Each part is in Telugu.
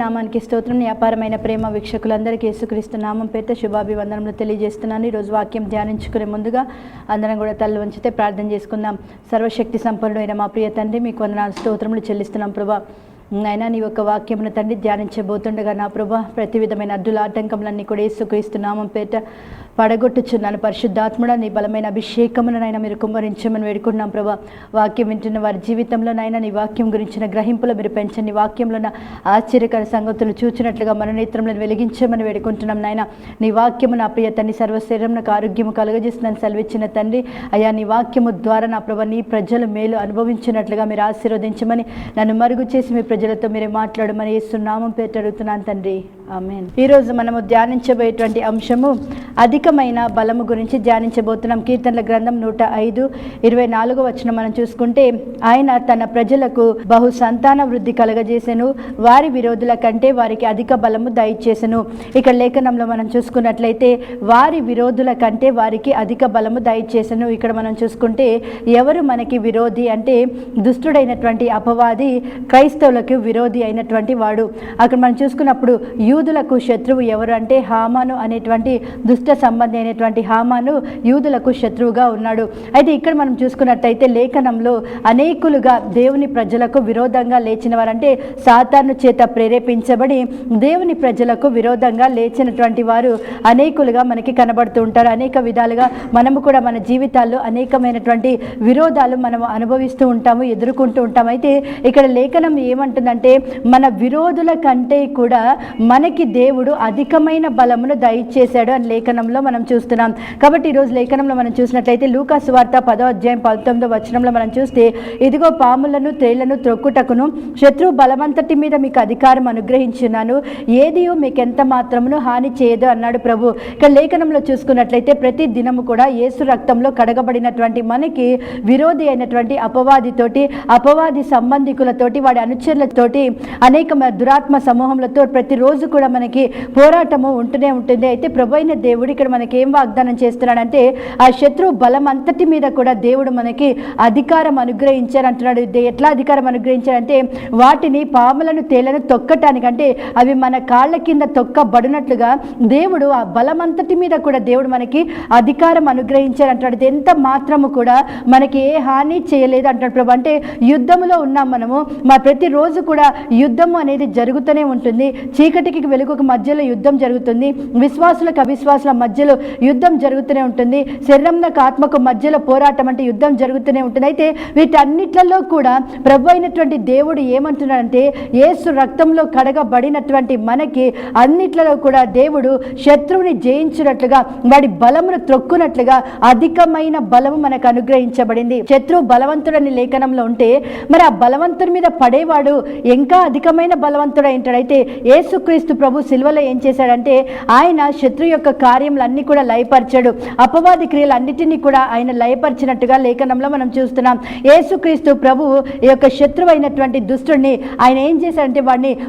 నామానికి స్తోత్రం. వ్యాపారమైన ప్రేమ వీక్షకులందరికీ యేసుక్రీస్తు నామం పేరిట శుభాభివందనములు తెలియజేస్తున్నాను. ఈరోజు వాక్యం ధ్యానించుకునే ముందుగా అందరం కూడా తల్లి వంచితే ప్రార్థన చేసుకుందాం. సర్వశక్తి సంపన్నుడైన మా ప్రియ తండ్రి, మీకు వందనాలు స్తోత్రములు చెల్లిస్తున్నాం ప్రభా. అయినా నీ యొక్క వాక్యమును తండ్రి ధ్యానించబోతుండగా నా ప్రభా, ప్రతి విధమైన అడ్డుల ఆటంకములన్నీ కూడా యేసుక్రీస్తు నామం పేరిట పడగొట్టుచున్నాను. పరిశుద్ధాత్ముడ, నీ బలమైన అభిషేకమునైనా మీరు కుమ్మరించమని వేడుకున్నాం ప్రభా. వాక్యం వింటున్న వారి జీవితంలోనైనా నీ వాక్యం గురించిన గ్రహింపులు మీరు పెంచండి. వాక్యంలో ఆశ్చర్యకర సంగతులు చూచినట్లుగా మన నేత్రములను వెలిగించమని వేడుకుంటున్నాం నాయన. నీ వాక్యము నా ప్రియ తండ్రి సర్వశరీరమునకు ఆరోగ్యము కలుగజేస్తుందని సెలవిచ్చిన తండ్రి అయ్యా, నీ వాక్యము ద్వారా నా ప్రభా నీ ప్రజలు మేలు అనుభవించినట్లుగా మీరు ఆశీర్వదించమని, నన్ను మరుగు చేసి మీ ప్రజలతో మీరే మాట్లాడమని యేసు నామం పేరిట అడుగుతున్నాను తండ్రి, ఆమేన్. ఈరోజు మనము ధ్యానించబోయేటువంటి అంశము అధికమైన బలము గురించి ధ్యానించబోతున్నాం. కీర్తనల గ్రంథం 105:24 మనం చూసుకుంటే, ఆయన తన ప్రజలకు బహు సంతాన వృద్ధి కలగజేసెను, వారి విరోధుల కంటే వారికి అధిక బలము దయచేసెను. ఇక్కడ లేఖనంలో మనం చూసుకున్నట్లయితే వారి విరోధుల కంటే వారికి అధిక బలము దయచేసెను. ఇక్కడ మనం చూసుకుంటే ఎవరు మనకి విరోధి అంటే దుష్టుడైనటువంటి అపవాది క్రైస్తవులకు విరోధి అయినటువంటి వాడు. అక్కడ మనం చూసుకున్నప్పుడు యూదులకు శత్రువు ఎవరు అంటే హామాను అనేటువంటి దుష్ట సంబంధి అయినటువంటి హామాను యూదులకు శత్రువుగా ఉన్నాడు. అయితే ఇక్కడ మనం చూసుకున్నట్టయితే లేఖనంలో అనేకులుగా దేవుని ప్రజలకు విరోధంగా లేచిన వారంటే సాతాను చేత ప్రేరేపించబడి దేవుని ప్రజలకు విరోధంగా లేచినటువంటి వారు అనేకులుగా మనకి కనబడుతూ ఉంటారు. అనేక విధాలుగా మనము కూడా మన జీవితాల్లో అనేకమైనటువంటి విరోధాలు మనము అనుభవిస్తూ ఉంటాము, ఎదుర్కొంటూ ఉంటాము. అయితే ఇక్కడ లేఖనం ఏమంటుందంటే మన విరోధుల కంటే కూడా మనకి దేవుడు అధికమైన బలమును దయచేశాడు అని లేఖనంలో మనం చూస్తున్నాం. కాబట్టి ఈరోజు లేఖనంలో మనం చూసినట్లయితే లూకా సువార్త 10:19 మనం చూస్తే, ఇదిగో పాములను తేళ్లను త్రొక్కుటకును శత్రు బలమంతటి మీద మీకు అధికారం అనుగ్రహించున్నాను, ఏదియో మీకు ఎంత మాత్రమును హాని చేయదు అన్నాడు ప్రభు. ఇక్కడ లేఖనంలో చూసుకున్నట్లయితే ప్రతి దినము కూడా యేసు రక్తంలో కడగబడినటువంటి మనకి విరోధి అయినటువంటి అపవాదితోటి, అపవాది సంబంధికులతోటి, వాడి అనుచరులతోటి, అనేక దురాత్మ సమూహములతో ప్రతిరోజు కూడా మనకి పోరాటము ఉంటూనే ఉంటుంది. అయితే ప్రభు అయిన దేవుడు ఇక్కడ మనకి ఏం వాగ్దానం చేస్తున్నాడంటే ఆ శత్రువు బలం అంతటి మీద కూడా దేవుడు మనకి అధికారం అనుగ్రహించారు అంటున్నాడు. ఎట్లా అధికారం అనుగ్రహించారంటే వాటిని పాములను తేళ్లను తొక్కటానికంటే అవి మన కాళ్ళ కింద తొక్కబడినట్లుగా దేవుడు ఆ బలమంతటి మీద కూడా దేవుడు మనకి అధికారం అనుగ్రహించారు అంటాడు. ఎంత మాత్రము కూడా మనకి ఏ హాని చేయలేదు అంటాడు ప్రభు. అంటే యుద్ధములో ఉన్నాం మనము, మా ప్రతిరోజు కూడా యుద్ధము అనేది జరుగుతూనే ఉంటుంది. చీకటికి వెలుగుకు మధ్యలో యుద్ధం జరుగుతుంది, విశ్వాసులకు అవిశ్వాసుల మధ్యలో యుద్ధం జరుగుతూనే ఉంటుంది, శరీరంకు ఆత్మకు మధ్యలో పోరాటం అంటే యుద్ధం జరుగుతూనే ఉంటుంది. అయితే వీటన్నిట్లలో కూడా ప్రభు అయినటువంటి దేవుడు ఏమంటున్నాడంటే యేసు రక్తంలో కడగబడినటువంటి మనకి అన్నిట్లలో కూడా దేవుడు శత్రువుని జయించినట్లుగా, వాడి బలమును త్రొక్కునట్లుగా అధికమైన బలము మనకు అనుగ్రహించబడింది. శత్రువు బలవంతుడని లేఖనంలో ఉంటే మరి ఆ బలవంతుడి మీద పడేవాడు ఇంకా అధికమైన బలవంతుడు ఏంటాడు. అయితే యేసుక్రీస్తు ప్రభు సిలువలో ఏం చేశాడంటే ఆయన శత్రు యొక్క కార్యములన్నీ కూడా లయపరిచాడు, అపవాది క్రియలన్నిటినీ కూడా ఆయన లయపరిచినట్టుగా లేఖనంలో మనం చూస్తున్నాం. యేసుక్రీస్తు ప్రభు ఈ యొక్క శత్రువు అయినటువంటి దుష్టుడిని ఆయన ఏం చేశాడంటే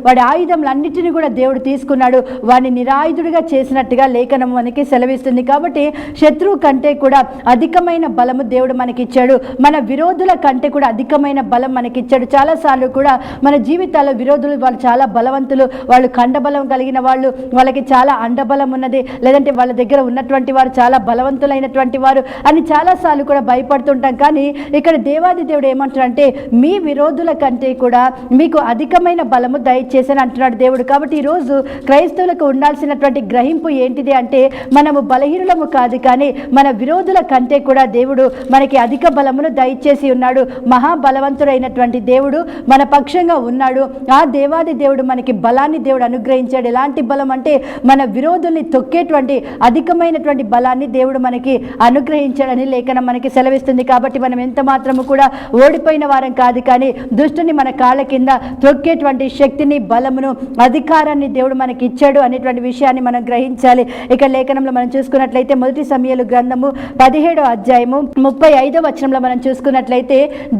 వాడి ఆయుధములన్నిటినీ కూడా దేవుడు తీసుకున్నాడు, వాడిని నిరాయుధుడిగా చేసినట్టుగా లేఖనం మనకి సెలవిస్తుంది. కాబట్టి శత్రువు కంటే కూడా అధికమైన బలము దేవుడు మనకిచ్చాడు, మన విరోధుల కంటే కూడా అధికమైన బలం మనకిచ్చాడు. చాలాసార్లు కూడా మన జీవితాల్లో విరోధులు వాళ్ళు చాలా బలవంతులు, వాళ్ళు కండబలం కలిగిన వాళ్ళు, వాళ్ళకి చాలా అండబలం ఉన్నది, లేదంటే వాళ్ళ దగ్గర ఉన్నటువంటి వారు చాలా బలవంతులైనటువంటి వారు అని చాలాసార్లు కూడా భయపడుతుంటాం. కానీ ఇక్కడ దేవాది దేవుడు ఏమంటాడంటే మీ విరోధుల కంటే కూడా మీకు అధికమైన బలము దయచేసని అంటున్నాడు దేవుడు. కాబట్టి ఈరోజు క్రైస్తవులకు ఉండాల్సినటువంటి గ్రహింపు ఏంటిది అంటే మనము బలహీనులము కాదు, కానీ మన విరోధుల కంటే కూడా దేవుడు మనకి అధిక బలమును దయచేసి ఉన్నాడు. మహాబలవంతుడైనటువంటి దేవుడు మన పక్షంగా ఉన్నాడు. ఆ దేవాది దేవుడు మనకి బలాన్ని దేవుడు అనుగ్రహించాడు. ఎలాంటి బలం అంటే మన విరోధుల్ని తొక్కేటువంటి అధికమైనటువంటి బలాన్ని దేవుడు మనకి అనుగ్రహించాడని లేఖనం మనకి సెలవిస్తుంది. కాబట్టి మనం ఎంత మాత్రము కూడా ఓడిపోయిన వారం కాదు, కానీ దుష్టుని మన కాళ్ళ కింద తొక్కేటువంటి శక్తిని, బలమును, అధికారాన్ని దేవుడు మనకి ఇచ్చాడు అనేటువంటి విషయాన్ని మనం గ్రహించాలి. ఇక లేఖనంలో మనం చూసుకున్నట్లయితే మొదటి సమూయేలు గ్రంథము 17:35 మనం చూసుకున్నట్లయితే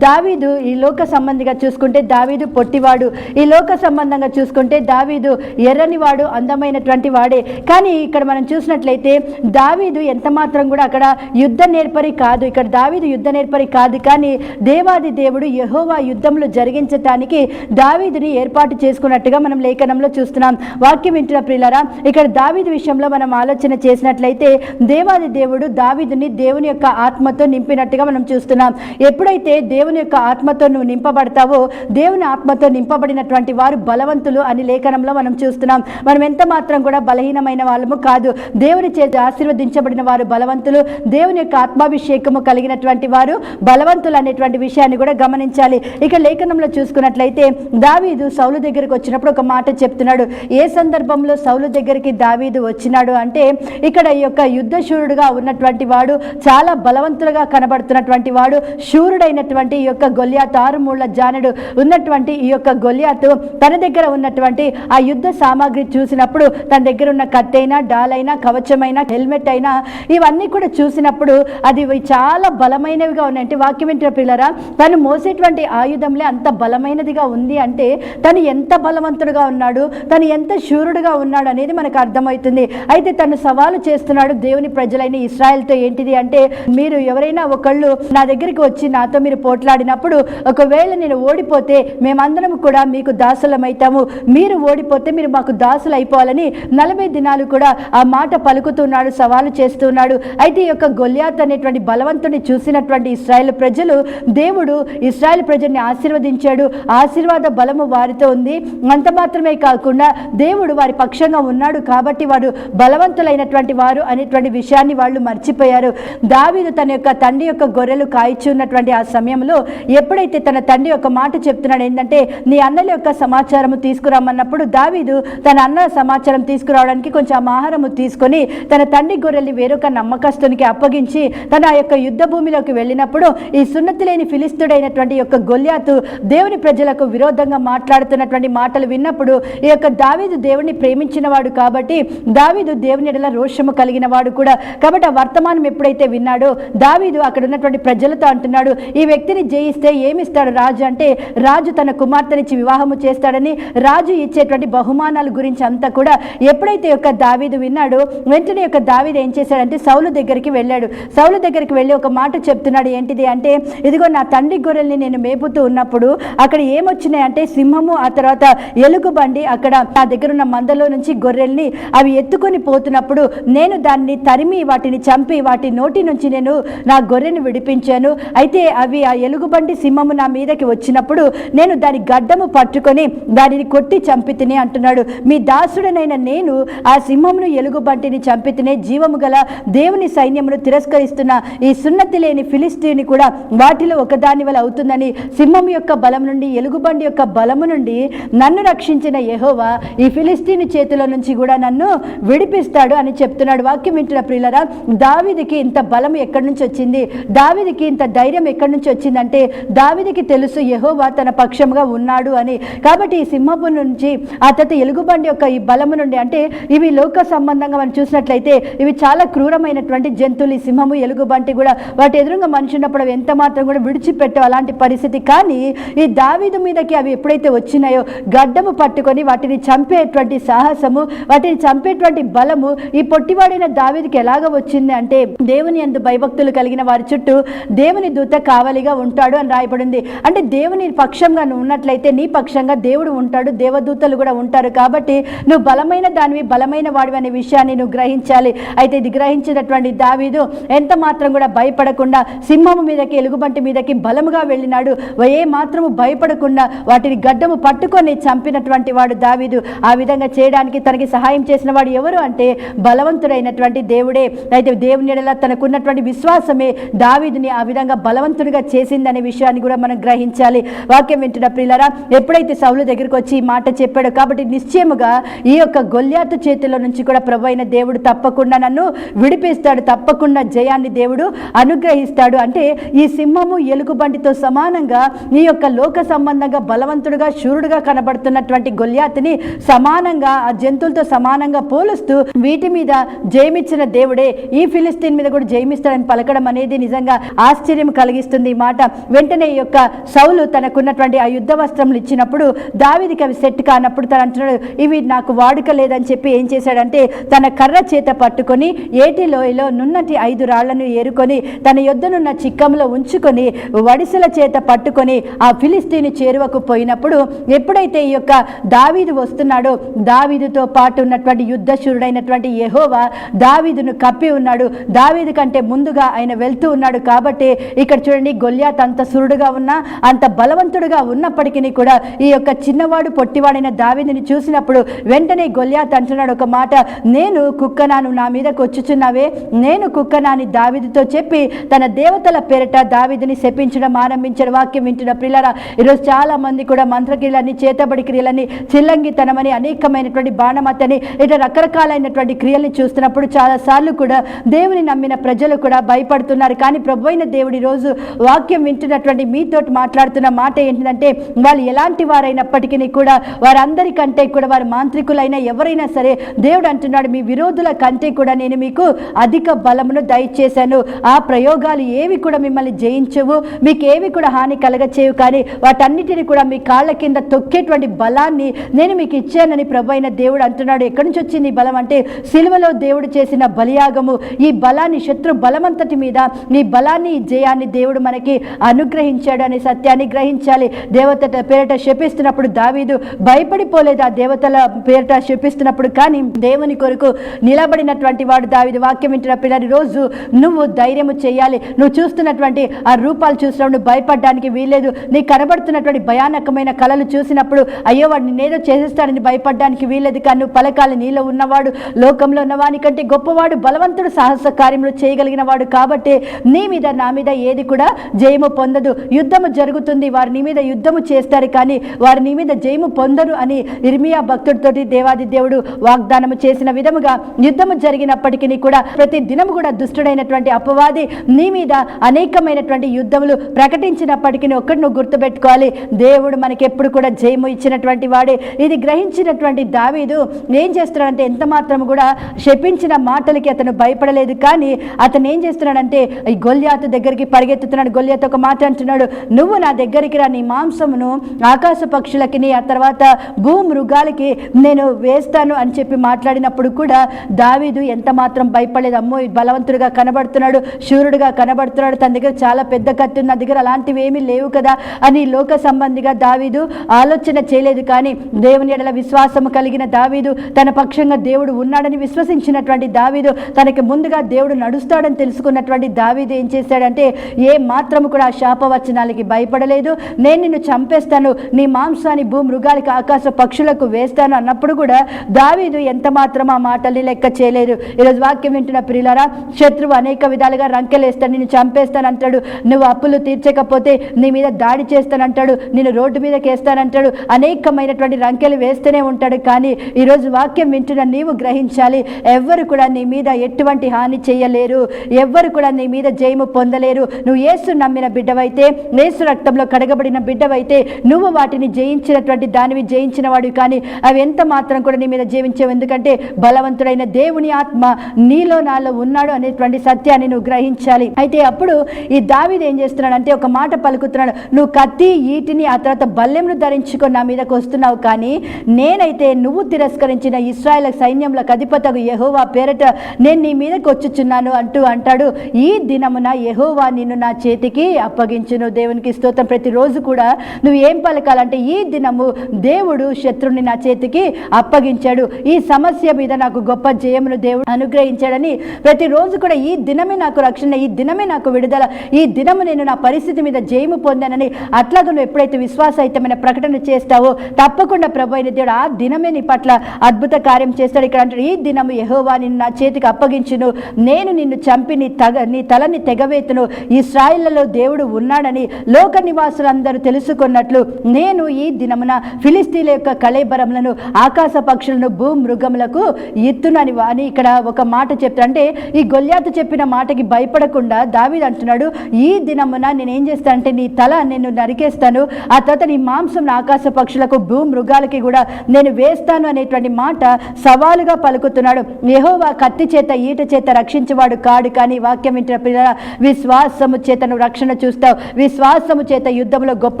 దావీదు ఈ లోక సంబంధిగా చూసుకుంటే దావీదు పొట్టివాడు, ఈ లోక సంబంధంగా చూసుకుంటే దావీదు ఎర్రని వాడు, అందమైనటువంటి వాడే. కానీ ఇక్కడ మనం చూసినట్లయితే దావీదు ఎంత మాత్రం కూడా అక్కడ యుద్ధ నేర్పరి కాదు. ఇక్కడ దావీదు యుద్ధ నేర్పరి కాదు, కానీ దేవాది దేవుడు యెహోవా యుద్ధంలో జరిగించటానికి దావీదుని ఏర్పాటు చేసుకున్నట్టుగా మనం లేఖనంలో చూస్తున్నాం. వాక్యం వింటున్న ప్రియులారా, ఇక్కడ దావీదు విషయంలో మనం ఆలోచన చేసినట్లయితే దేవాది దేవుడు దావీదుని దేవుని యొక్క ఆత్మతో నింపినట్టుగా మనం చూస్తున్నాం. ఎప్పుడైతే దేవుని యొక్క ఆత్మతో నువ్వు నింపబడతావో, దేవుని ఆత్మతో నింపబడినటువంటి వారు బలవంతులు అని లేఖనంలో మనం చూస్తున్నాం. మనం ఎంత మాత్రం కూడా బలహీనమైన వాళ్ళము కాదు. దేవుని చేత ఆశీర్వదించబడిన వారు బలవంతులు, దేవుని యొక్క ఆత్మాభిషేకము కలిగినటువంటి వారు బలవంతులు అనేటువంటి విషయాన్ని కూడా గమనించాలి. ఇక లేఖనంలో చూసుకున్నట్లయితే దావీదు సౌలు దగ్గరికి వచ్చినప్పుడు ఒక మాట చెప్తున్నాడు. ఏ సందర్భంలో సౌలు దగ్గరికి దావీదు వచ్చినాడు అంటే, ఇక్కడ ఈ యొక్క యుద్ధ శూరుడుగా ఉన్నటువంటి వాడు, చాలా బలవంతులుగా కనబడుతున్నటువంటి వాడు, శూరుడైనటువంటి ఈ యొక్క గొల్యాతు, 6 మూళ్ల జానుడు ఉన్నటువంటి ఈ యొక్క గొల్యాతు తన దగ్గర ఉన్నటువంటి ఆ యుద్ధ సామాగ్రి చూసినప్పుడు, తన దగ్గర ఉన్న కత్తైనా, డాలైనా, కవచమైనా, హెల్మెట్ అయినా, ఇవన్నీ కూడా చూసినప్పుడు అది చాలా బలమైనవిగా ఉన్నాయంటే, వాక్యం వింటున్న పిల్లరా, తను మోసేటువంటి ఆయుధంలే అంత బలమైనదిగా ఉంది అంటే తను ఎంత బలవంతుడుగా ఉన్నాడు, తను ఎంత శూరుడుగా ఉన్నాడు అనేది మనకు అర్థమవుతుంది. అయితే తను సవాలు చేస్తున్నాడు దేవుని ప్రజలైన ఇశ్రాయేల్తో. ఏంటిది అంటే, మీరు ఎవరైనా ఒకళ్ళు నా దగ్గరికి వచ్చి నాతో మీరు పోట్లాడినప్పుడు, ఒకవేళ నేను ఓడిపోతే మేమందరం కూడా మీకు దాసులమైతాము, మీరు ఓడిపోతే మీరు మాకు దాసులు అయిపోవాలని 40 దినాలు కూడా ఆ మాట పలుకుతున్నాడు, సవాలు చేస్తున్నాడు. అయితే ఈ యొక్క గొల్యాత్ అనేటువంటి బలవంతుని చూసినటువంటి ఇశ్రాయేల్ ప్రజలు, దేవుడు ఇశ్రాయేల్ ప్రజల్ని ఆశీర్వదించాడు, ఆశీర్వాద బలము వారితో ఉంది. అంత మాత్రమే కాకుండా దేవుడు వారి పక్షంగా ఉన్నాడు కాబట్టి వారు బలవంతులైనటువంటి వారు అనేటువంటి విషయాన్ని వాళ్ళు మర్చిపోయారు. దావీదు తన యొక్క తండ్రి యొక్క గొర్రెలు కాయిచున్నటువంటి ఆ సమయంలో ఎప్పుడైతే తన తండ్రి యొక్క మాట చెప్తున్నాడు, ఏంటంటే నీ అన్నల యొక్క సమాచారము తీసుకురామన్నప్పుడు, దావీదు తన అన్న సమాచారం తీసుకురావడానికి కొంచెం ఆహారము తీసుకొని తన తండ్రి గొర్రెల్ని వేరొక నమ్మకస్తునికి అప్పగించి తన యొక్క యుద్ధ భూమిలోకి వెళ్ళినప్పుడు, ఈ సున్నతి లేని ఫిలిస్తీయుడైనటువంటి యొక్క గొల్యాతు దేవుని ప్రజలకు విరోధంగా మాట్లాడుతున్నటువంటి మాటలు విన్నప్పుడు, ఈ యొక్క దావీదు దేవుని ప్రేమించిన వాడు కాబట్టి, దావీదు దేవుని ఎడల రోషము కలిగిన వాడు కూడా కాబట్టి, ఆ వర్తమానం ఎప్పుడైతే విన్నాడో దావీదు అక్కడ ఉన్నటువంటి ప్రజలతో అంటున్నాడు, ఈ వ్యక్తిని జయిస్తే ఏమిస్తాడు రాజు అంటే, రాజు తన కుమార్తెనిచ్చి వివాహము చేస్తాడని, రాజు ఇచ్చేటువంటి బహుమానాల గురించి అంతా కూడా ఎప్పుడైతే యొక్క దావీదు విన్నాడో, వెంటనే యొక్క దావీదు ఏం చేశాడంటే సౌలు దగ్గరికి వెళ్ళాడు. సౌలు దగ్గరికి వెళ్ళి ఒక మాట చెప్తున్నాడు. ఏంటిది అంటే, ఇదిగో నా తండ్రి గొర్రెల్ని నేను మేపుతూ ఉన్నప్పుడు అక్కడ ఏమొచ్చినాయి అంటే, సింహము, ఆ తర్వాత ఎలుగుబండి అక్కడ నా దగ్గర ఉన్న మందలో నుంచి గొర్రెల్ని అవి ఎత్తుకొని పోతున్నప్పుడు నేను దాన్ని తరిమి వాటిని చంపి వాటి నోటి నుంచి నేను నా గొర్రెను విడిపించాను. అయితే అవి ఆ ఎలుగుబండి సింహము నా మీదకి వచ్చినప్పుడు నేను దాని గడ్డము పట్టుకొని దానిని కొట్టి చంపితిని అంటున్నాడు. మీ దాసుడనైన నేను ఆ సింహమును ఎలుగుబంటిని చంపితినే, జీవము గల దేవుని సైన్యమును తిరస్కరిస్తున్న ఈ సున్నతి లేని ఫిలిస్తీయుని కూడా వాటిలో ఒకదాని వల్ల అవుతుందని, సింహం యొక్క బలం నుండి, ఎలుగుబండి యొక్క బలము నుండి నన్ను రక్షించిన యెహోవా ఈ ఫిలిస్తీని చేతిలో నుంచి కూడా నన్ను విడిపిస్తాడు అని చెప్తున్నాడు. వాక్యం వింటున్న ప్రియులరా, దావీదుకి ఇంత బలం ఎక్కడి నుంచి వచ్చింది, దావీదుకి ఇంత ధైర్యం ఎక్కడి నుంచి వచ్చిందంటే, దావీదుకి తెలుసు యెహోవా తన పక్షంగా ఉన్నాడు అని. కాబట్టి ఈ సింహపు నుంచి, ఆ తర్వాత ఎలుగుబండి యొక్క ఈ బలము నుండి, అంటే ఇవి లోక సంబంధంగా మనం చూసినట్లయితే ఇవి చాలా క్రూరమైనటువంటి జంతువులు. ఈ సింహము, ఎలుగుబంటి కూడా వాటి ఎదురుగా మనిషి ఉన్నప్పుడు అవి ఎంత మాత్రం కూడా విడిచిపెట్టవు అలాంటి పరిస్థితి. కానీ ఈ దావీదు మీదకి అవి ఎప్పుడైతే వచ్చినాయో, గడ్డము పట్టుకొని వాటిని చంపేటువంటి సాహసము, వాటిని చంపేటువంటి బలము ఈ పొట్టివాడైన దావీదుకి ఎలాగ వచ్చింది అంటే, దేవుని యందు భయభక్తులు కలిగిన వారి చుట్టూ దేవుని దూత కావలిగా ఉంటాడు అని రాయబడింది. అంటే దేవుని పక్షంగా నువ్వు ఉన్నట్లయితే నీ పక్షంగా దేవుడు ఉంటాడు, దేవదూతలు కూడా ఉంటారు. కాబట్టి నువ్వు బలమైన దానివి, బలమైన వాడివి అనే విషయాన్ని నువ్వు గ్రహించాలి. అయితే ఇది గ్రహించినటువంటి దావీదు ఎంత మాత్రం కూడా భయపడకుండా సింహము మీదకి, ఎలుగుబంటి మీదకి బలముగా వెళ్ళినాడు. ఏ మాత్రము భయపడకుండా వాటిని గడ్డము పట్టుకొని చంపినటువంటి వాడు దావీదు. ఆ విధంగా చేయడానికి తనకి సహాయం చేసిన వాడు ఎవరు అంటే, బలవంతుడైనటువంటి దేవుడే. అయితే దేవుని ఎడల తనకున్నటువంటి విశ్వాసమే దావీదుని ఆ విధంగా బలవంతుడిగా చేసిందనే విషయాన్ని కూడా మనం గ్రహించాలి. వాక్యం వింటున్న ప్రియులారా, ఎప్పుడైతే సౌలు దగ్గరికి వచ్చి ఈ మాట చెప్పాడో, కాబట్టి నిశ్చయముగా ఈ యొక్క గొల్యాతు చేతిలో నుంచి కూడా ప్రభువైన దేవుడు తప్పకుండా నన్ను విడిపిస్తాడు, తప్పకుండా జయాన్ని దేవుడు అనుగ్రహిస్తాడు. అంటే ఈ సింహము, ఎలుగుబంటితో సమానంగా ఈ యొక్క లోక సంబంధంగా బలవంతుడుగా, శూరుడుగా కనబడుతున్నటువంటి గొల్యాతుని సమానంగా, ఆ జంతువులతో సమానంగా పోలుస్తూ వీటి మీద జయమిచ్చిన దేవుడే ఈ ఫిలిస్తీన్ మీద కూడా జయమిస్తాడని పలకడం అనేది నిజంగా ఆశ్చర్యం కలిగిస్తుంది ఈ మాట. వెంటనే ఈ యొక్క సౌలు తనకున్నటువంటి ఆ యుద్ధ వస్త్రములు ఇచ్చినప్పుడు దావీదుకి అవి సెట్ కానప్పుడు తను అంటున్నాడు, ఇవి నాకు వాడుక లేదని చెప్పి ఏం చేశాడంటే తన కర్ర చేత పట్టుకొని ఏటి లోయలో నున్నటి 5 రాళ్లను ఏరుకొని తన యొద్దనున్న చిక్కంలో ఉంచుకొని వడిసెల చేత పట్టుకొని ఆ ఫిలిస్తీని చేరువకు పోయినప్పుడు ఎప్పుడైతే ఈ యొక్క దావీదు వస్తున్నాడో దావీదుతో పాటు ఉన్నటువంటి యుద్ధశూరుడైనటువంటి యెహోవా దావీదును కప్పి ఉన్నాడు. దావీదు కంటే ముందుగా ఆయన వెళ్తూ ఉన్నాడు. కాబట్టి ఇక్కడ చూడండి, గొల్యాత్ అంత సురుడుగా ఉన్నా అంత బలవంతుడుగా ఉన్నప్పటికీ కూడా ఈ యొక్క చిన్నవాడు పొట్టివాడైన దావీదుని చూసినప్పుడు వెంటనే గొల్యాత్ అంటున్నాడు ఒక మాట, నేను కుక్కనాను, నా మీదకి వచ్చుచున్నావే, నేను కుక్కనాని దావీదుతో చెప్పి తన దేవతల పేరిట దావీదుని శపించడం ఆరంభించిన వాక్యం వింటున్న ప్రియులారా, ఈరోజు చాలా మంది కూడా మంత్రక్రియలని, చేతబడి క్రియలని, చిల్లంగితనమని, అనేకమైనటువంటి బాణమతని, ఇట్లా రకరకాలైనటువంటి క్రియల్ని చూస్తున్నప్పుడు చాలాసార్లు కూడా దేవుని నమ్మిన ప్రజలు కూడా భయపడుతున్నారు. కానీ ప్రభువైన దేవుడి రోజు వాక్యం వింటున్నటువంటి మీతోటి మాట్లాడుతున్న మాట ఏంటంటే, వాళ్ళు ఎలాంటి వారైనప్పటికీ కూడా వారందరికంటే కూడా వారు మాంత్రికులైన ఎవరైనా సరే దేవుడు అంటున్నాడు, మీ విరోధుల కంటే కూడా నేను మీకు అధిక బలమును దయచేశాను. ఆ ప్రయోగాలు ఏవి కూడా మిమ్మల్ని జయించవు, మీకు ఏవి కూడా హాని కలగచేయవు, కానీ వాటన్నిటిని కూడా మీ కాళ్ళ కింద తొక్కేటువంటి బలాన్ని నేను మీకు ఇచ్చానని ప్రభువైన దేవుడు అంటున్నాడు. ఎక్కడి నుంచి వచ్చింది ఈ బలం అంటే, సిలువలో దేవుడు చేసిన బలియాగము. ఈ బలాన్ని, శత్రు బలమంతటి మీద నీ బలాన్ని, ఈ జయాన్ని దేవుడు మనకి అనుగ్రహించాడు అనే సత్యాన్ని గ్రహించాలి. దేవత పేరిట శపిస్తున్నప్పుడు దావీదు భయపడిపోలేదు, ఆ దేవతల పేరిట శపిస్తున్నప్పుడు. కానీ దేవుని కొరకు నిలబడినటువంటి వాడు దావీదు. వాక్యం వింటున్న పిల్లలు, రోజు నువ్వు ధైర్యము చేయాలి. నువ్వు చూస్తున్నటువంటి ఆ రూపాలు చూసినప్పుడు నువ్వు భయపడడానికి వీల్లేదు. నీకు కనబడుతున్నటువంటి భయానకమైన కళలు చూసినప్పుడు అయ్యో వాడు నేనేదో చేసేస్తాడని భయపడడానికి వీల్లేదు. కానీ నువ్వు పలకాలి, నీలో ఉన్నవాడు లోకంలో ఉన్నవాని కంటే గొప్పవాడు, బలవంతుడు, సాహస కార్యములు చేయగలిగిన వాడు. కాబట్టి నీ మీద, నా మీద ఏది కూడా జయము పొందదు. యుద్ధము జరుగుతుంది, వారు నీ మీద యుద్ధము చేస్తారు, కానీ వారు నీ మీద జయము పొందరు అని ఇర్మియా భక్తుడితోటి దేవాది దేవుడు వాగ్దానము చేసిన విధముగా యుద్ధము జరిగినప్పటికీ కూడా ప్రతి దినము కూడా దుష్టుడైనటువంటి అపవాది నీ మీద అనేకమైనటువంటి యుద్ధములు ప్రకటించినప్పటికీ ఒక్కటి నువ్వు గుర్తుపెట్టుకోవాలి, దేవుడు మనకి ఎప్పుడు కూడా జయము ఇచ్చినటువంటి వాడే. ఇది గ్రహించినటువంటి దావీదు ఏం చేస్తున్నాడంటే, ఎంత మాత్రం కూడా శపించిన మాటలకి అతను భయపడలేదు. కానీ అతను ఏం చేస్తున్నాడంటే ఈ గొల్యాతు దగ్గరికి పరిగెత్తుతున్నాడు. గొల్యాతు ఒక మాట అంటున్నాడు, నువ్వు నా దగ్గరికి రా, నీ మాంసమును ఆకాశ పక్షులకి, ఆ తర్వాత భూమృగాలకి నేను వేస్తాను అని చెప్పి మాట్లాడినప్పుడు కూడా దావీదు ఎంత మాత్రం భయపడలేదు. అమ్మో బలవంతుడిగా కనబడుతున్నాడు, శూరుడుగా కనబడుతున్నాడు, తన దగ్గర చాలా పెద్ద కత్తి, నా దగ్గర అలాంటివి ఏమీ లేవు కదా అని లోక సంబంధిగా దావీదు ఆలోచన చేయలేదు. కానీ దేవుని ఎడల విశ్వాసము కలిగిన దావీదు, తన పక్షంగా దేవుడు ఉన్నాడని విశ్వసించినటువంటి దావీదు, తనకి ముందుగా దేవుడు నడుస్తాడని తెలుసుకున్నటువంటి దావీదు ఏం చేశాడంటే, ఏ మాత్రము కూడా ఆ శాపవచనాలకి భయపడలేదు. నేను నిన్ను చంపేస్తాను, నీ మాంసాన్ని భూమృగాలకి, ఆకాశ పక్షులకు వేస్తాను అన్నప్పుడు కూడా దావీదు ఎంత మాత్రం ఆ మాటల్ని లెక్క చేయలేదు. ఈరోజు వాక్యం వింటున్న ప్రియులారా, శత్రువు అనేక విధాలుగా రంకెలేస్తాడు, నిన్ను చంపేస్తానంటాడు, నువ్వు అప్పులు తీర్చకపోతే నీ మీద దాడి చేస్తానంటాడు, నేను రోడ్డు మీదకి వేస్తానంటాడు, అనేకమైనటువంటి రంకెలు వేస్తూనే ఉంటాడు. కానీ ఈరోజు వాక్యం వింటున్న నీవు గ్రహించాలి, ఎవ్వరు కూడా నీ మీద ఎటువంటి హాని చేయలేరు, ఎవ్వరు కూడా నీ మీద జయము పొందలేరు. నువ్వు యేసు నమ్మిన బిడ్డవైతే, యేసు రక్తంలో కడగబడిన బిడ్డవైతే నువ్వు వాటిని జయించినటువంటి దానివి, జయించిన వాడివి. కానీ అవి ఎంత మాత్రం కూడా నీ మీద జీవించేవి, ఎందుకంటే బలవంతుడైన దేవుని ఆత్మ నీలో, నాలో ఉన్నాడు అనేటువంటి సత్యాన్ని నువ్వు గ్రహించాలి. అయితే అప్పుడు ఈ దావీదు ఏం చేస్తున్నాడు అంటే ఒక మాట పలుకుతున్నాడు, నువ్వు కత్తి, ఈటిని, ఆ తర్వాత బల్లెంను ధరించుకొని నా మీదకి వస్తున్నావు, కానీ నేనైతే నువ్వు తిరస్కరించిన ఇశ్రాయేల్ సైన్యములకు అధిపతగు యెహోవా పేరట నేను నీ మీదకి వచ్చుచున్నాను అంటాడు. ఈ దినమున యెహోవా నిన్ను నా చేతికి అప్పగించును. దేవునికి స్తోత్రం. ప్రతిరోజు కూడా నువ్వు ఏం పలకాలంటే, ఈ దినము దేవుడు శత్రుని నా చేతికి అప్పగించాడు, ఈ సమస్య మీద నాకు గొప్ప జయమును దేవుడు అనుగ్రహించాడని ప్రతిరోజు కూడా ఈ దినమే నాకు రక్షణ, ఈ దినమే నాకు విడుదల, ఈ దినము నేను నా పరిస్థితి మీద జయము పొందానని అట్లాగా నువ్వు ఎప్పుడైతే విశ్వాసహితమైన ప్రకటన చేస్తావో తప్పకుండా ప్రభు అయిన దేవుడు ఆ దినమే నీ పట్ల అద్భుత కార్యం చేస్తాడు. ఇక్కడ అంటాడు, ఈ దినము యెహోవా నిన్ను నా చేతికి అప్పగించును, నేను నిన్ను చంపి నీ తలని తెగవేతును, ఇశ్రాయేలులో దేవుడు ఉన్నాడని లోక నివాసులందరూ తెలుసుకున్నట్లు నేను ఈ దినమున ఫిలిస్తీన్ల యొక్క కళేబరములను, ఆకాశ పక్షులను, భూమృగములకు ఇత్తునని అని ఇక్కడ ఒక మాట చెప్తా. అంటే ఈ గొల్యాతు చెప్పిన మాటకి భయపడకుండా దావీదు అంటున్నాడు, ఈ దినమున నేనేం చేస్తానంటే నీ తల నేను నరికేస్తాను, ఆ తర్వాత నీ మాంసం ఆకాశ పక్షులకు, భూమృగాలకి కూడా నేను వేస్తాను అనేటువంటి మాట సవాలుగా పలుకుతున్నాడు. యెహోవా కత్తి చేత, ఈట చేత రక్షించేవాడు కాడు, కానీ వాక్యం వింటున్న పిల్లల విశ్వాసము చేత నువ్వు రక్షణ చూస్తావు, విశ్వాసము చేత యుద్ధంలో గొప్ప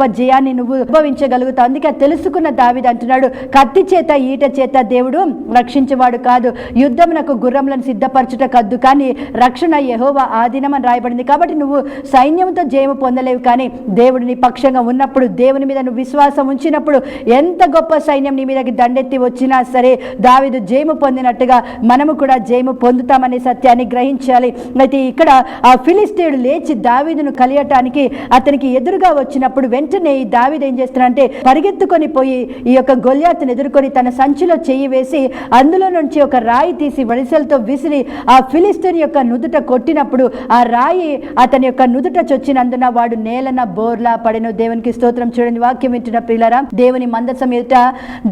జయాన్ని నువ్వు అనుభవించగలుగుతావు. అందుకే తెలుసుకున్న దావీదు అంటున్నాడు, కత్తి చేత ఈట చేత దేవుడు రక్షించేవాడు కాదు. యుద్ధమునకు గుర్రములను సిద్ధపరచుట కద్దు, కానీ రక్షణ యెహోవా ఆధీనమని రాయబడింది. కాబట్టి నువ్వు సైన్యంతో జయము పొందలేవు, కానీ దేవుడు నీ పక్షంగా ఉన్నప్పుడు, దేవుని మీద నువ్వు విశ్వాసం ఉంచినప్పుడు ఎంత గొప్ప సైన్యం నీ మీదకి దండెత్తి వచ్చినా సరే దావీదు జయము పొందినట్టుగా మనము కూడా జయము పొందుతామనే సత్యాన్ని గ్రహించాలి. అయితే ఇక్కడ ఆ ఫిలిష్తీయుడు లేచి దావీదును కలియటానికి అతనికి ఎదురుగా వచ్చినప్పుడు వెంటనే ఈ దావీదు ఏం చేస్తున్నాడంటే పరిగెత్తుకొని పోయి ఈ యొక్క గొల్యాతును ఎదుర్కొని తన సంచిలో చెయ్యి వేసి అందులో నుంచి ఒక రాయి తీసి వడిసెలతో విసిరి ఆ ఫిలిష్తీయుని యొక్క నుదుట కొట్టినప్పుడు ఆ రాయి అతని యొక్క నుదుట చొచ్చినందున వాడు నేలన బోర్లా పడెను. దేవునికి స్తోత్రం. చూడండి, వాక్యం వింటున్న ప్రియులారా, దేవుని మందసం ఎదుట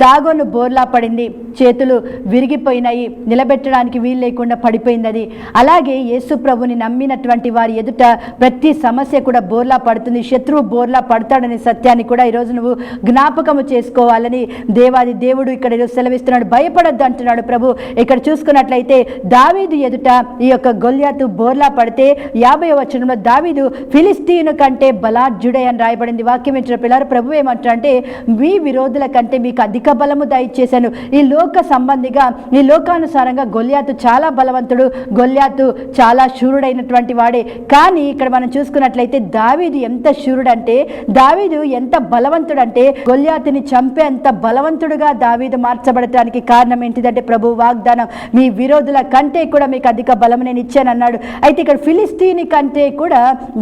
దాగోను బోర్లా పడింది, చేతులు విరిగిపోయినాయి, నిలబెట్టడానికి వీలు లేకుండా పడిపోయింది అది. అలాగే యేసు ప్రభుని నమ్మినటువంటి వారి ఎదుట ప్రతి సమస్య కూడా బోర్లా పడుతుంది, శత్రువు బోర్లా పడతాడనే సత్యాన్ని కూడా ఈరోజు నువ్వు జ్ఞాపకము చేసుకోవాలని దేవాది దేవుడు ఇక్కడ ఈరోజు సెలవిస్తున్నాడు. భయపడద్దు అంటున్నాడు ప్రభు. ఇక్కడ చూసుకున్నట్లయితే దావీదు ఎదుట ఈ యొక్క గొల్యాతు బోర్లా పడితే 50వ వచనంలో దావీదు ఫిలిష్తీయుని కంటే బలాఢ్యుడే అని రాయబడింది. వాక్యం ఏంటంటే పిల్లలు ప్రభు ఏమంటారంటే మీ విరోధుల కంటే మీకు అధిక బలము దయచేశాను. ఈ లోక సంబంధిగా ఈ లోకానుసారంగా గొల్యాతు చాలా బలవంతుడు, గొల్యాతు చాలా శూరుడైనటువంటి వాడే. కానీ ఇక్కడ మనం చూసుకున్నట్లయితే దావీదు ఎంత శూరుడంటే, దావీదు ఎంత బలవంతుడంటే గొల్యాతుని చంపే అంత బలవంతుడుగా దావీదు మార్చబడటానికి కారణం ఏంటిదంటే ప్రభు వాగ్దానం, మీ విరోధుల కంటే కూడా మీకు అధిక బలం నేను ఇచ్చాను అన్నాడు. అయితే ఇక్కడ ఫిలిష్తీయుని కంటే కూడా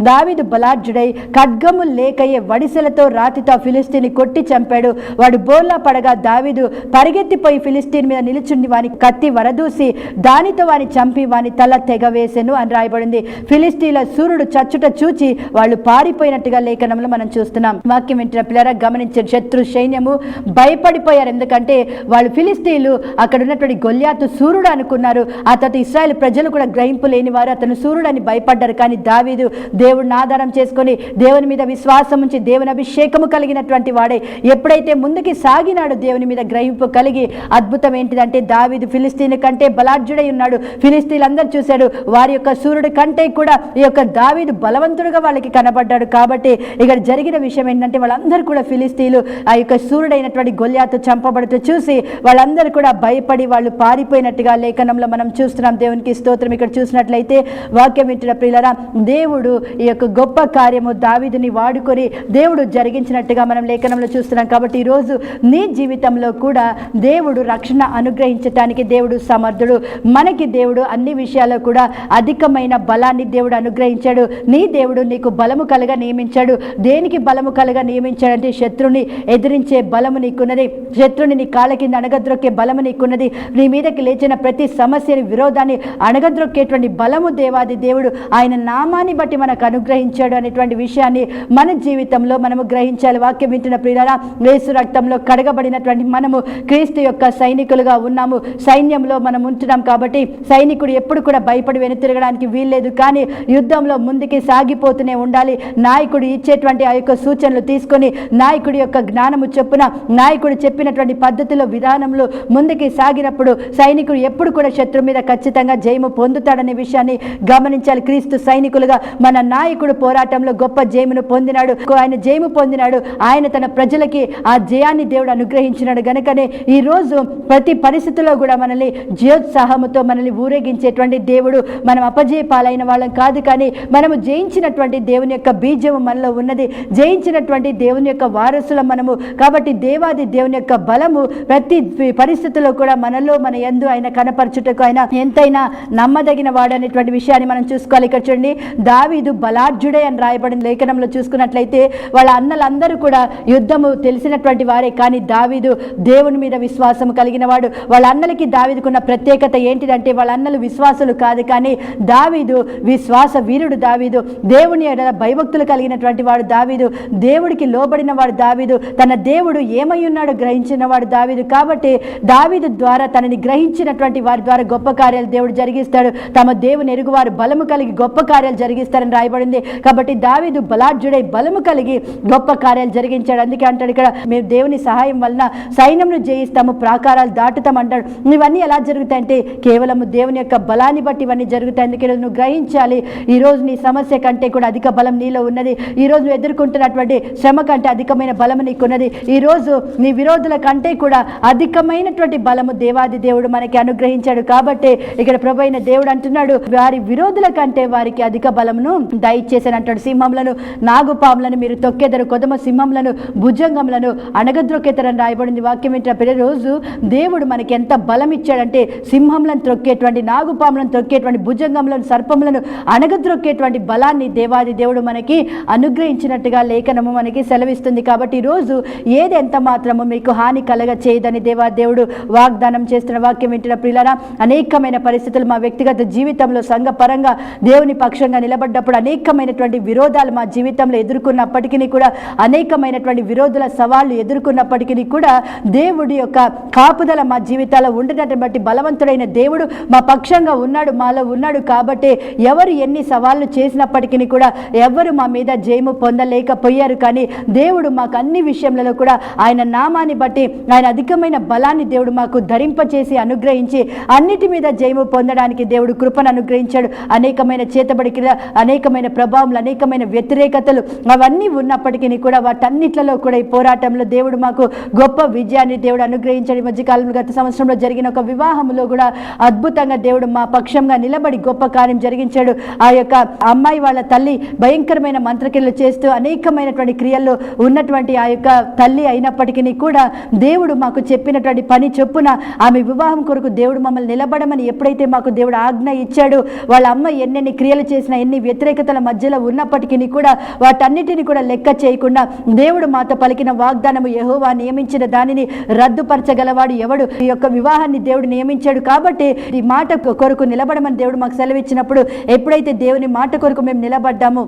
దావీదు బలాఢ్యుడై ఖడ్గము లేకయే వడిసెలతో రాతితో ఫిలిష్తీని కొట్టి చంపాడు. వాడు బోర్లా పడగా దావీదు పరిగెత్తిపోయి ఫిలిష్తీన్ మీద నిలుచుండి వాని కత్తి వరదూసి దానితో వాని చంపి వాని తల తెగవేసెను అని రాయబడింది. ఫిలిష్తీయుల సూర్యుడు చచ్చుట చూచి వాళ్ళు పారిపోయినట్టుగా లేఖనంలో మనం చూస్తున్నాం. వాక్యం వింటున్న పిల్లరా గమనించారు, శత్రు సైన్యము భయపడిపోయారు. ఎందుకంటే వాళ్ళు ఫిలిష్తీయులు అక్కడ ఉన్నటువంటి గొల్యాతు సూర్యుడు అనుకున్నారు. ఆ తర్వాత ఇశ్రాయేల్ ప్రజలు కూడా గ్రహింపు లేని వారు అతను సూర్యుడు అని భయపడ్డారు. కానీ దావీదు దేవుడిని ఆధారం చేసుకొని దేవుని మీద విశ్వాసం ఉంచి దేవుని అభిషేకము కలిగినటువంటి వాడే ఎప్పుడైతే ముందుకి సాగినాడు దేవుని మీద గ్రహింపు కలిగి, అద్భుతం ఏంటిదంటే దావీదు ఫిలిష్తీయుని కంటే బలాఢ్యుడై ఉన్నాడు. ఫిలిష్తీయులందరూ చూశాడు, వారి యొక్క సూర్యుడి కంటే కూడా ఈ యొక్క దావీదు బలవంతుడుగా వాళ్ళకి కనబడ్డాడు. కాబట్టి ఇక్కడ జరిగిన విషయం ఏంటంటే వాళ్ళందరూ కూడా ఫిలిష్తీయులు ఆ యొక్క సూర్యుడైనటువంటి గొల్యాతు చంపబడుతూ చూసి వాళ్ళందరూ కూడా భయపడి వాళ్ళు పారిపోయినట్టుగా లేఖనంలో మనం చూస్తున్నాం. దేవునికి స్తోత్రం. ఇక్కడ చూసినట్లయితే వాక్యం వింటున్న ప్రియులారా, దేవుడు ఈ యొక్క గొప్ప కార్యము దావీదుని వాడుకొని దేవుడు జరిగించినట్టుగా మనం లేఖనంలో చూస్తున్నాం. కాబట్టి ఈరోజు నీ జీవితంలో కూడా దేవుడు రక్షణ అనుగ్రహించటానికి దేవుడు సమర్థుడు. మనకి దేవుడు అన్ని విషయాల్లో కూడా అధికమైన బలాన్ని దేవుడు అనుగ్రహించాడు. నీ దేవుడు నీకు బలము కలగా నియమించాడు. దేనికి బలము కలగా నియమించాడంటే శత్రుని ఎదిరించే బలము నీకున్నది, శత్రుని నీ కాళ్ళ కింద అణగద్రొక్కే బలము నీకున్నది, నీ మీదకి లేచిన ప్రతి సమస్యని విరోధాన్ని అణగద్రొక్కేటువంటి బలము దేవాది దేవుడు ఆయన నామాన్ని బట్టి మనకు అనుగ్రహించాడు అనేటువంటి విషయాన్ని మన జీవితంలో మనము గ్రహించాలి. వాక్యం వింటున్న ప్రియులారా, యేసు రక్తంలో కడగబడినటువంటి మనము క్రీస్తు యొక్క సైనికులుగా ఉన్నాము. సైన్యంలో మనం ఉంటున్నాం. కాబట్టి సైనికుడు ఎప్పుడు కూడా భయపడి వెనుతిరగడానికి వీల్లేదు, కానీ యుద్ధంలో ముందుకి సాగిపోతూనే ఉండాలి. నాయకుడు ఇచ్చేటువంటి ఆ యొక్క సూచనలు తీసుకొని నాయకుడి యొక్క జ్ఞానము చొప్పున నాయకుడు చెప్పినటువంటి పద్ధతిలో విధానంలో ముందుకి సాగినప్పుడు సైనికుడు ఎప్పుడు కూడా శత్రు మీద ఖచ్చితంగా జయము పొందుతాడనే విషయాన్ని గమనించాలి. క్రీస్తు సైనికులుగా మన నాయకుడు పోరాటంలో గొప్ప జయమును పొందినాడు. ఆయన జయము పొందినాడు. ఆయన తన ప్రజలకి ఆ జయాన్ని దేవుడు అనుగ్రహించినాడు. గనుకనే ఈ రోజు ప్రతి పరిస్థితుల్లో కూడా మనల్ని జయోత్సాహముతో మనల్ని ఊరేగించేటువంటి దేవుడు. మనం అపజయ పాలైన వాళ్ళం కాదు, కానీ మనము జయించినటువంటి దేవుని యొక్క బీజము మనలో ఉన్నది, జయించినటువంటి దేవుని యొక్క వారసులం మనము. కాబట్టి దేవాది దేవుని యొక్క బలము ప్రతి పరిస్థితుల్లో కూడా మనలో మన యందు ఆయన కనపరచుటకు ఆయన ఎంతైనా నమ్మదగిన వాడు అనేటువంటి విషయాన్ని మనం చూసుకోవాలి. ఇక్కడ చూడండి, దావీదు బలాఢ్యుడే అని రాయబడిన లేఖనంలో చూసుకున్నట్లయితే వాళ్ళ అన్నలందరూ కూడా యుద్ధము తెలిసినటువంటి వారే, కానీ దావీదు దేవుని మీద విశ్వాసం కలిగిన వాడు. వాళ్ళ అన్నలకి దావీదుకున్న ప్రత్యేకత ఏంటిదంటే వాళ్ళ అన్నలు విశ్వాసులు కాదు, కానీ దావీదు విశ్వాస వీరుడు. దావీదు దేవుని భయభక్తులు కలిగినటువంటి వాడు. దావీదు దేవుడికి లోబడిన వాడు. దావీదు తన దేవుడు ఏమై ఉన్నాడో గ్రహించిన వాడు దావీదు. కాబట్టి దావీదు ద్వారా తనని గ్రహించినటువంటి వారి ద్వారా గొప్ప కార్యాలు దేవుడు జరిగిస్తాడు. తమ దేవుని ఎరుగు వారు బలము కలిగి గొప్ప కార్యాలు జరిగిస్తారని రాయబడింది. కాబట్టి దావీదు బలాఢ్యుడై బలము కలిగి గొప్ప కార్యాలు జరిగించాడు. అందుకే అంటాడు ఇక్కడ, మేము దేవుని సహాయం వలన సైన్యంను జయిస్తాము, ప్రాకారాలు దాటుతాం అంటాడు. ఇవన్నీ ఎలా జరుగుతాయంటే కేవలము దేవుని యొక్క బలాన్ని బట్టి ఇవన్నీ జరుగుతాయి. అందుకే నువ్వు గ్రహించాలి, ఈరోజు నీ సమస్య కంటే కూడా అధిక బలం నీలో ఉన్నది. ఈరోజు నువ్వు ఎదుర్కొంటున్నటువంటి శ్రమ కంటే అధికమైన బలం నీకున్నది. ఈరోజు నీ విరోధులు విరోధుల కంటే కూడా అధికమైనటువంటి బలము దేవాది దేవుడు మనకి అనుగ్రహించాడు. కాబట్టి ఇక్కడ ప్రభు అయిన దేవుడు అంటున్నాడు, వారి విరోధుల కంటే వారికి అధిక బలమును దయచేసాను అంటాడు. సింహంలను నాగుపాములను మీరు తొక్కెదరు, కొదమ సింహంలను భుజంగములను అణగద్రొక్కెదరని రాయబడింది. వాక్యం ఏంటంటే రోజు దేవుడు మనకి ఎంత బలం ఇచ్చాడంటే సింహంలను త్రొక్కేటువంటి, నాగుపాములను త్రొక్కేటువంటి, భుజంగములను సర్పములను అణగద్రొక్కేటువంటి బలాన్ని దేవాది దేవుడు మనకి అనుగ్రహించినట్టుగా లేఖనము మనకి సెలవిస్తుంది. కాబట్టి ఈరోజు ఏది ఎంత మాత్రము మీకు హాని కలగ చేయదని దేవాది దేవుడు వాగ్దానం చేస్తున్న వాక్యం వింటున్న ప్రియులారా, అనేకమైన పరిస్థితులు మా వ్యక్తిగత జీవితంలో సంఘపరంగా దేవుని పక్షంగా నిలబడ్డప్పుడు అనేకమైనటువంటి విరోధాలు మా జీవితంలో ఎదుర్కొన్నప్పటికీ కూడా, అనేకమైనటువంటి విరోధుల సవాళ్లు ఎదుర్కొన్నప్పటికీ కూడా దేవుడి యొక్క కాపుదల మా జీవితాల్లో ఉండటం బట్టి బలవంతుడైన దేవుడు మా పక్షంగా ఉన్నాడు, మాలో ఉన్నాడు. కాబట్టి ఎవరు ఎన్ని సవాళ్లు చేసినప్పటికీ కూడా ఎవరు మా మీద జయము పొందలేకపోయారు. కానీ దేవుడు మాకు అన్ని విషయంలో కూడా ఆయన నామాన్ని బట్టి ఆయన అధికమైన బలాన్ని దేవుడు మాకు ధరింపచేసి అనుగ్రహించి అన్నిటి మీద జయము పొందడానికి దేవుడు కృపను అనుగ్రహించాడు. అనేకమైన చేతబడికి, అనేకమైన ప్రభావములు, అనేకమైన వ్యతిరేకతలు అవన్నీ ఉన్నప్పటికీ కూడా వాటన్నిట్లలో కూడా ఈ పోరాటంలో దేవుడు మాకు గొప్ప విజయాన్ని దేవుడు అనుగ్రహించాడు. ఈ మధ్యకాలంలో గత సంవత్సరంలో జరిగిన ఒక వివాహంలో కూడా అద్భుతంగా దేవుడు మా పక్షంగా నిలబడి గొప్ప కార్యం జరిగించాడు. ఆ యొక్క అమ్మాయి వాళ్ళ తల్లి భయంకరమైన మంత్రక్రియలు చేస్తూ అనేకమైనటువంటి క్రియల్లో ఉన్నటువంటి ఆ యొక్క తల్లి అయినప్పటికీ కూడా దేవుడు మాకు చెప్పినటువంటి పని చొప్పున ఆమె వివాహం కొరకు దేవుడు మమ్మల్ని నిలబడమని ఎప్పుడైతే మాకు దేవుడు ఆజ్ఞ ఇచ్చాడు, వాళ్ళ అమ్మ ఎన్నెన్ని క్రియలు చేసినా, ఎన్ని వ్యతిరేకతల మధ్యలో ఉన్నప్పటికీ కూడా వాటన్నిటిని కూడా లెక్క చేయకుండా దేవుడు మాతో పలికిన వాగ్దానము, యెహోవా నియమించిన దానిని రద్దుపరచగలవాడు ఎవడు? ఈ యొక్క వివాహాన్ని దేవుడు నియమించాడు. కాబట్టి ఈ మాట కొరకు నిలబడమని దేవుడు మాకు సెలవిచ్చినప్పుడు ఎప్పుడైతే దేవుని మాట కొరకు మేము నిలబడ్డామో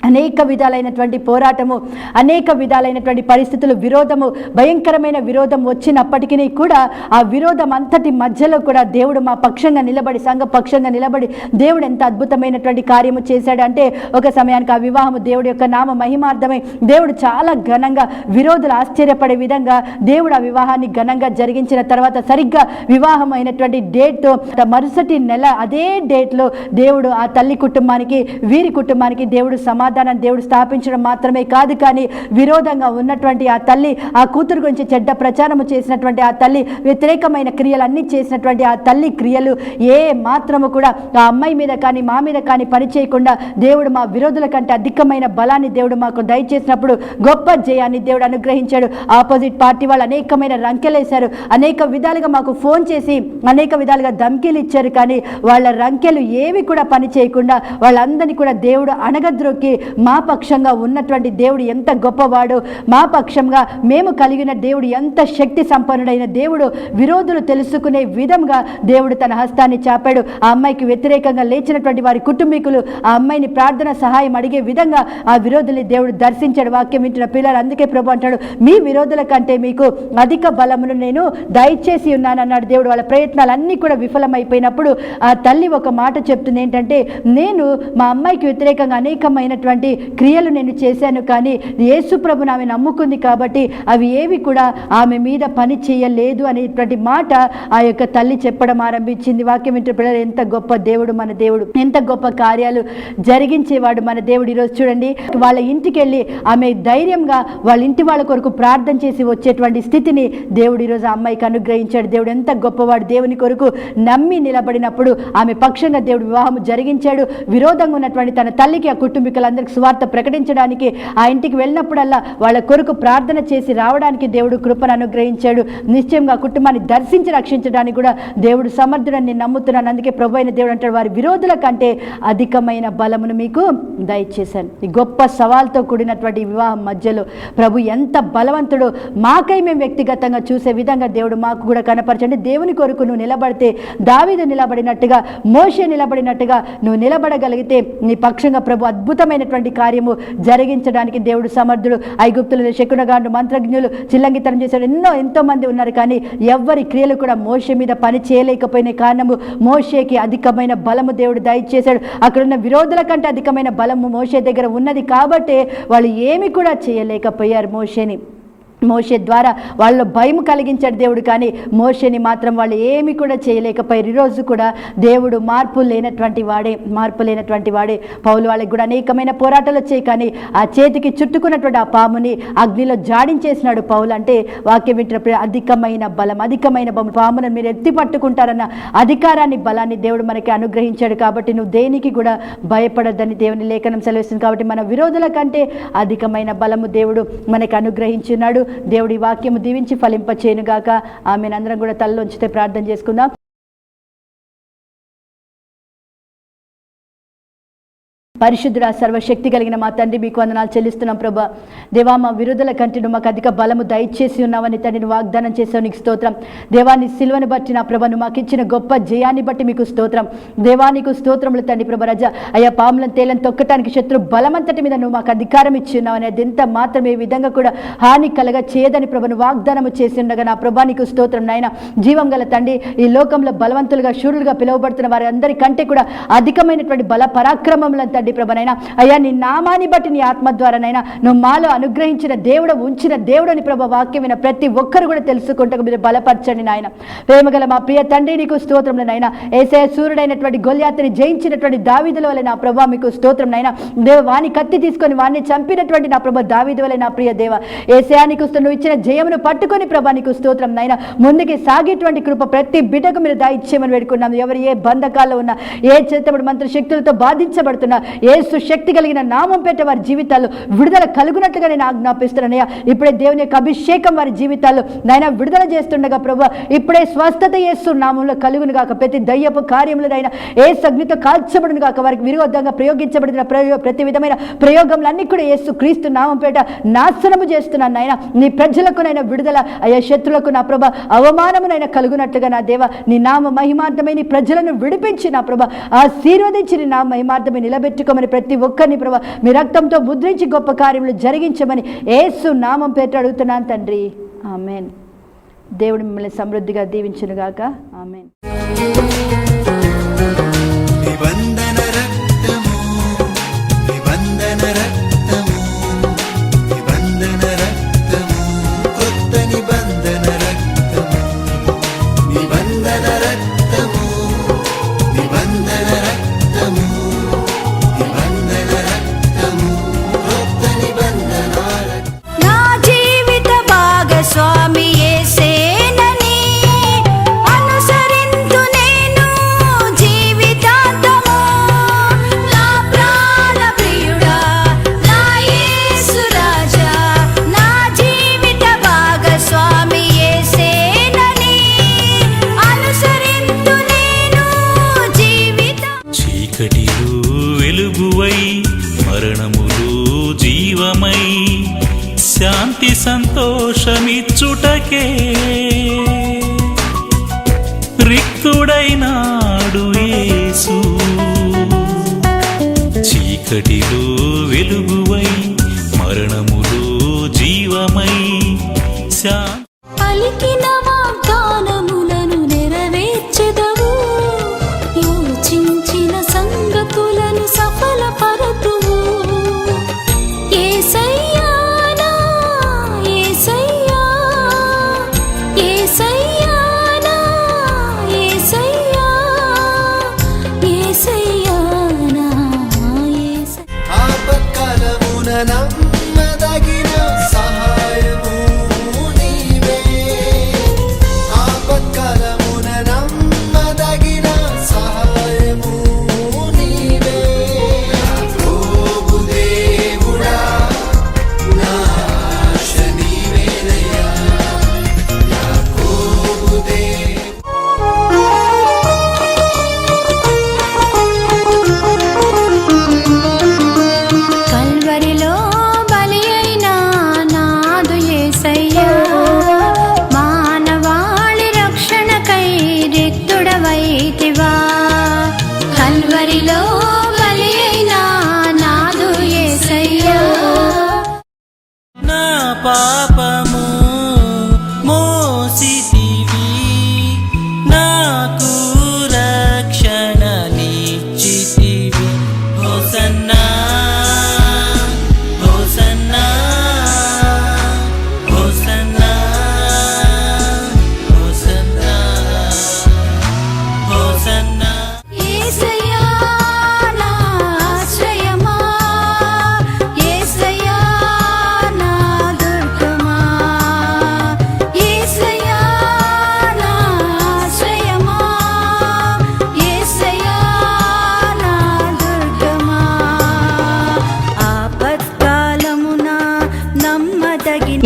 అనేక విధాలైనటువంటి పోరాటము, అనేక విధాలైనటువంటి పరిస్థితులు, విరోధము, భయంకరమైన విరోధం వచ్చినప్పటికీ కూడా ఆ విరోధం అంతటి మధ్యలో కూడా దేవుడు మా పక్షంగా నిలబడి, సంఘ పక్షంగా నిలబడి దేవుడు ఎంత అద్భుతమైనటువంటి కార్యము చేశాడు అంటే, ఒక సమయానికి ఆ వివాహము దేవుడి యొక్క నామ మహిమార్థమై దేవుడు చాలా ఘనంగా, విరోధులు ఆశ్చర్యపడే విధంగా దేవుడు ఆ వివాహాన్ని ఘనంగా జరిగించిన తర్వాత సరిగ్గా వివాహం అయినటువంటి డేట్ మరుసటి నెల అదే డేట్లో దేవుడు ఆ తల్లి కుటుంబానికి, వీరి కుటుంబానికి దేవుడు సమాధానం దేవుడు స్థాపించడం మాత్రమే కాదు, కానీ విరోధంగా ఉన్నటువంటి ఆ తల్లి, ఆ కూతురు గురించి చెడ్డ ప్రచారము చేసినటువంటి ఆ తల్లి, వ్యతిరేకమైన క్రియలు అన్ని చేసినటువంటి ఆ తల్లి క్రియలు ఏ మాత్రము కూడా ఆ అమ్మాయి మీద కానీ మా మీద కానీ పని చేయకుండా దేవుడు మా విరోధుల కంటే అధికమైన బలాన్ని దేవుడు మాకు దయచేసినప్పుడు గొప్ప జయాన్ని దేవుడు అనుగ్రహించాడు. ఆపోజిట్ పార్టీ వాళ్ళు అనేకమైన రంకెలేశారు, అనేక విధాలుగా మాకు ఫోన్ చేసి అనేక విధాలుగా ధమ్కీలు ఇచ్చారు. కానీ వాళ్ళ రంకెలు ఏవి కూడా పని చేయకుండా వాళ్ళందరినీ కూడా దేవుడు అణగద్రొక్కి మా పక్షంగా ఉన్నటువంటి దేవుడు ఎంత గొప్పవాడు, మా పక్షంగా మేము కలిగిన దేవుడు ఎంత శక్తి సంపన్నుడైన దేవుడు, విరోధులు తెలుసుకునే విధంగా దేవుడు తన హస్తాన్ని చాపాడు. ఆ అమ్మాయికి వ్యతిరేకంగా లేచినటువంటి వారి కుటుంబీకులు ఆ అమ్మాయిని ప్రార్థన సహాయం అడిగే విధంగా ఆ విరోధుల్ని దేవుడు దర్శించాడు. వాక్యం వింటున్న పిల్లలు అందుకే ప్రభు అంటాడు, మీ విరోధుల కంటే మీకు అధిక బలమును నేను దయచేసి ఉన్నానన్నాడు దేవుడు. వాళ్ళ ప్రయత్నాలన్నీ కూడా విఫలమైపోయినప్పుడు ఆ తల్లి ఒక మాట చెప్తుంది ఏంటంటే, నేను మా అమ్మాయికి వ్యతిరేకంగా అనేకమైనటువంటి క్రియలు నేను చేశాను, కానీ యేసు ప్రభుని ఆమె నమ్ముకుంది కాబట్టి అవి ఏవి కూడా ఆమె మీద పని చేయలేదు అనేటువంటి మాట ఆ యొక్క తల్లి చెప్పడం ఆరంభించింది. వాక్యం వింటే పిల్లలు ఎంత గొప్ప దేవుడు మన దేవుడు, ఎంత గొప్ప కార్యాలు జరిగించేవాడు మన దేవుడు. ఈరోజు చూడండి, వాళ్ళ ఇంటికి వెళ్ళి ఆమె ధైర్యంగా వాళ్ళ ఇంటి వాళ్ళ కొరకు ప్రార్థన చేసి వచ్చేటువంటి స్థితిని దేవుడు ఈరోజు ఆ అమ్మాయికి అనుగ్రహించాడు. దేవుడు ఎంత గొప్పవాడు, దేవుని కొరకు నమ్మి నిలబడినప్పుడు ఆమె పక్షంగా దేవుడు వివాహం జరిగించాడు. విరోధంగా ఉన్నటువంటి తన తల్లికి, ఆ కుటుంబీకులందరికీ సువార్త ప్రకటించడానికి ఆ ఇంటికి వెళ్ళినప్పుడల్లా వాళ్ళ కొరకు ప్రార్థన చేసి రావడానికి దేవుడు కృపను అనుగ్రహించాడు. నిశ్చయంగా కుటుంబాన్ని దర్శించి రక్షించడానికి కూడా దేవుడు సమర్థుడని నేను నమ్ముతున్నాను. అందుకే ప్రభు అయిన దేవుడు అంటాడు, వారి విరోధుల కంటే అధికమైన బలమును మీకు దయచేశాను. ఈ గొప్ప సవాల్తో కూడినటువంటి వివాహం మధ్యలో ప్రభు ఎంత బలవంతుడో మాకై మేము వ్యక్తిగతంగా చూసే విధంగా దేవుడు మాకు కూడా కనపరచండి. దేవుని కొరకు నువ్వు నిలబడితే, దావీదు నిలబడినట్టుగా, మోషే నిలబడినట్టుగా నువ్వు నిలబడగలిగితే నీ పక్షంగా ప్రభు అద్భుతమైనటువంటి కార్యము జరిగించడానికి దేవుడు సమర్థుడు. ఐగుప్తులు శకునగాండు, మంత్రజ్ఞులు, చిల్లంగితనం చేశాడు, ఎంతో మంది ఉన్నారు. కానీ ఎవరి క్రియలు కూడా మోషే మీద పని చేయలేకపోయిన కారణము మోషేకి అధికమైన బలము దేవుడు దయచేశాడు. అక్కడున్న విరోధుల కంటే అధికమైన బలము మోషే దగ్గర ఉన్నది కాబట్టి వాళ్ళు ఏమి కూడా చేయలేకపోయారు మోషేని. మోషే ద్వారా వాళ్ళలో భయం కలిగించాడు దేవుడు, కానీ మోషేని మాత్రం వాళ్ళు ఏమి కూడా చేయలేకపోయారు. ఈరోజు కూడా దేవుడు మార్పు లేనటువంటి వాడే. పౌలు వాళ్ళకి కూడా అనేకమైన పోరాటాలు వచ్చాయి, కానీ ఆ చేతికి చుట్టుకున్నటువంటి ఆ పాముని అగ్నిలో జాడించేసినాడు పౌలు. అంటే వాక్యం వింటున్నప్పుడు అధికమైన బలం పామును మీరు ఎత్తి పట్టుకుంటారన్న అధికారాన్ని, బలాన్ని దేవుడు మనకి అనుగ్రహించాడు. కాబట్టి నువ్వు దేనికి కూడా భయపడద్దని దేవుని లేఖనం సెలవిస్తుంది. కాబట్టి మన విరోధుల కంటే అధికమైన బలము దేవుడు మనకి అనుగ్రహించున్నాడు. దేవుడి వాక్యము దీవించి ఫలింపచేయునుగాక. ఆమెను. అందరం కూడా తలలోంచితే ప్రార్థన చేసుకుందాం. పరిశుద్ధుడా, సర్వశక్తి కలిగిన మా తండ్రి, మీకు వందనాలు చెల్లిస్తున్నాం ప్రభా. దేవా, మా విరుద్ధుల కంటే నువ్వు మాకు అధిక బలము దయచేసి ఉన్నావని తండ్రిని వాగ్దానం చేసావు, నీకు స్తోత్రం. దేవాన్ని సిలువను బట్టి నా ప్రభా, నువ్వు మాకు ఇచ్చిన గొప్ప జయాన్ని బట్టి మీకు స్తోత్రం. దేవా, నీకు స్తోత్రములు తండ్రి. ప్రభా రజ అయ్యా, పాములను తేలను తొక్కటానికి శత్రు బలమంతటి మీద నువ్వు మాకు అధికారం ఇచ్చి ఉన్నావని, అది ఎంత మాత్రం ఏ విధంగా కూడా హాని కలగ చేయదని ప్రభను వాగ్దానము చేసి ఉండగా నా ప్రభా నీకు స్తోత్రం. నాయన, జీవం గల తండ్రి, ఈ లోకంలో బలవంతులుగా శూరులుగా పిలువబడుతున్న వారి అందరి కంటే కూడా అధికమైనటువంటి బల పరాక్రమములను తండ్రి ప్రభనైనా అయ్యా, నీ నామాన్ని బట్టి నీ ఆత్మ ద్వారానైనా నువ్వు మాలో అనుగ్రహించిన దేవుడు, ఉంచిన దేవుడని ప్రభ వాక్యమైన ప్రతి ఒక్కరు కూడా తెలుసుకుంటూ మీరు బలపరచండి నాయన. ప్రేమగల మా ప్రియ తండ్రి, నీకు స్తోత్రంలో నైనా. యేసయ్య సూర్యుడైనటువంటి గొల్యాతుని జయించినటువంటి దావీదుల వలె నా ప్రభా మీకు స్తోత్రం నైనా. దేవ, వాని కత్తి తీసుకొని వాడిని చంపినటువంటి నా ప్రభ దావీదు వలె నా ప్రియ దేవ యేసయ్య, నీకు నువ్వు ఇచ్చిన జయమును పట్టుకొని ప్రభా నీకు స్తోత్రం నైనా. ముందుకి సాగేటువంటి కృప ప్రతి బిడ్డకు మీరు దాయిచ్చేయమని వేడుకున్నాం. ఎవరు ఏ బంధకాల్లో ఉన్నా, ఏ చేతబడి మంత్ర శక్తులతో బాధించబడుతున్నా, యేసు శక్తి కలిగిన నామం పెట్టే వారి జీవితాల్లో విడుదల కలుగునట్లుగా నేను ఆజ్ఞాపిస్తున్నానయ్యా. ఇప్పుడే దేవుని యొక్క అభిషేకం వారి జీవితాల్లో నాయన విడుదల చేస్తుండగా ప్రభు, ఇప్పుడే స్వస్థత యేసు నామంలో కలుగును గాక. ప్రతి దయ్యపు కార్యములైనా యేసు అగ్నితో కాల్చబడును గాక. వారికి విరోధంగా ప్రయోగించబడిన ప్రతి విధమైన ప్రయోగములన్నీ కూడా యేసు క్రీస్తు నామం పేట నాశనము చేస్తున్నాను నాయన. నీ ప్రజలకునైనా విడుదల, అయ్యా శత్రులకు నా ప్రభ అవమానమునైనా కలుగునట్లుగా నా దేవ, నీ నామ మహిమార్థమై నీ ప్రజలను విడిపించి నా ప్రభ ఆశీర్వదించి నీ నామ మహిమార్థమై నిలబెట్టుకోమని ప్రతి ఒక్కరిని ప్రభా మీ రక్తంతో ముద్రించి గొప్ప కార్యములు జరిగించమని యేసు నామం పేరు అడుగుతున్నాను తండ్రి. ఆమేన్. దేవుడు మిమ్మల్ని సమృద్ధిగా దీవించునుగాక. ఆమేన్. శాంతి సంతోషమిచ్చుటకే రిక్తుడైనాడు యేసు. చీకటిలో వెలుగువై మరణములో జీవమై పలికిన వాగ్దానములను నెరవేర్చెదవు, యోచించిన సంగతులను సఫలపరతువు. యేసయ్యా నా యేసయ్యా, యేసయ్యా నా యేసయ్యా, యేసయ్యా నా యేసయ్యా.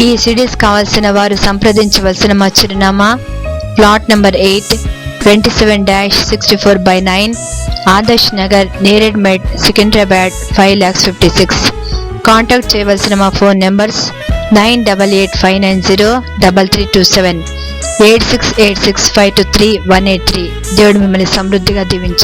ఈ సిడీస్ కావాల్సిన వారు సంప్రదించవలసిన మా చిరునామా plot number 8, 27-64/9, Adarsh Nagar, Neredmet, Secunderabad 5,56,000. Contact చేయవలసిన మా ఫోన్ నెంబర్స్ 9885903327, 8686523183. దేవుడు మిమ్మల్ని సమృద్ధిగా దీవించు.